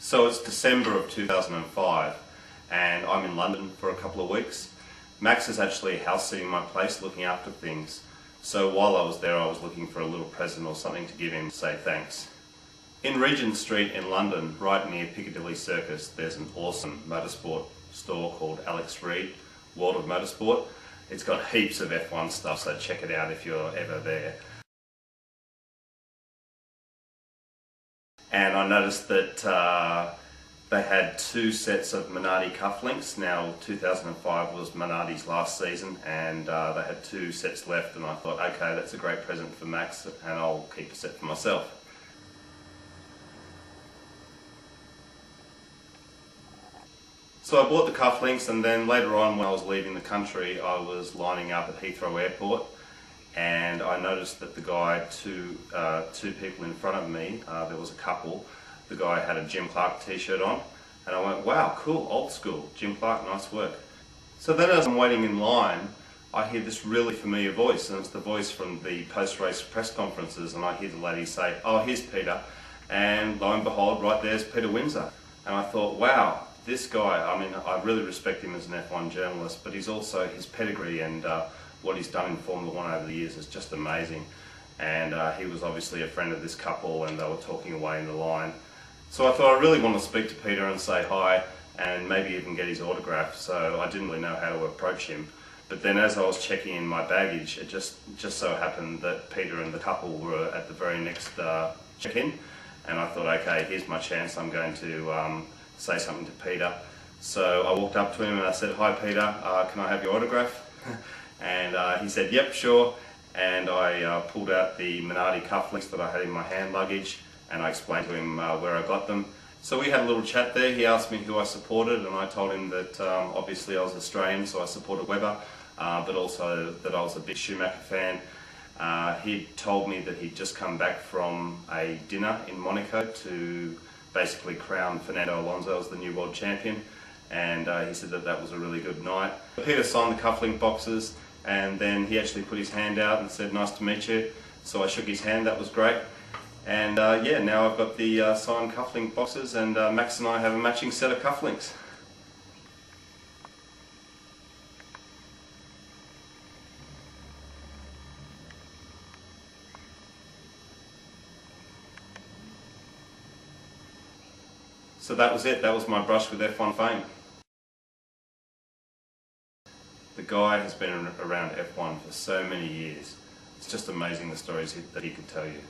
So it's December of 2005 and I'm in London for a couple of weeks. Max is actually house sitting my place looking after things. So while I was there I was looking for a little present or something to give him to say thanks. In Regent Street in London, right near Piccadilly Circus, there's an awesome motorsport store called Alex Reid, World of Motorsport. It's got heaps of F1 stuff, so check it out if you're ever there. And I noticed that they had two sets of Minardi cufflinks. Now 2005 was Minardi's last season and they had two sets left, and I thought, okay, that's a great present for Max and I'll keep a set for myself. So I bought the cufflinks, and then later on when I was leaving the country I was lining up at Heathrow Airport and I noticed that the guy, two people in front of me, there was a couple, the guy had a Jim Clark t-shirt on, and I went, wow, cool, old school, Jim Clark, nice work. So then as I'm waiting in line, I hear this really familiar voice, and it's the voice from the post-race press conferences, and I hear the lady say, oh, here's Peter, and lo and behold, right there's Peter Windsor. And I thought, wow, this guy, I mean, I really respect him as an F1 journalist, but he's also, his pedigree and what he's done in Formula 1 over the years is just amazing. And he was obviously a friend of this couple, and they were talking away in the line. So I thought I really want to speak to Peter and say hi and maybe even get his autograph, so I didn't really know how to approach him. But then as I was checking in my baggage, it just so happened that Peter and the couple were at the very next check-in, and I thought, okay, here's my chance, I'm going to say something to Peter. So I walked up to him and I said, hi Peter, can I have your autograph? And he said, yep, sure. And I pulled out the Minardi cufflinks that I had in my hand luggage, and I explained to him where I got them. So we had a little chat there. He asked me who I supported, and I told him that obviously I was Australian, so I supported Webber, but also that I was a big Schumacher fan. He told me that he'd just come back from a dinner in Monaco to basically crown Fernando Alonso as the new world champion, and he said that that was a really good night. Peter signed the cufflink boxes, and then he actually put his hand out and said, nice to meet you. So I shook his hand, that was great. And yeah, now I've got the signed cufflink boxes, and Max and I have a matching set of cufflinks. So that was it, that was my brush with F1 fame. The guy has been around F1 for so many years. It's just amazing the stories that he could tell you.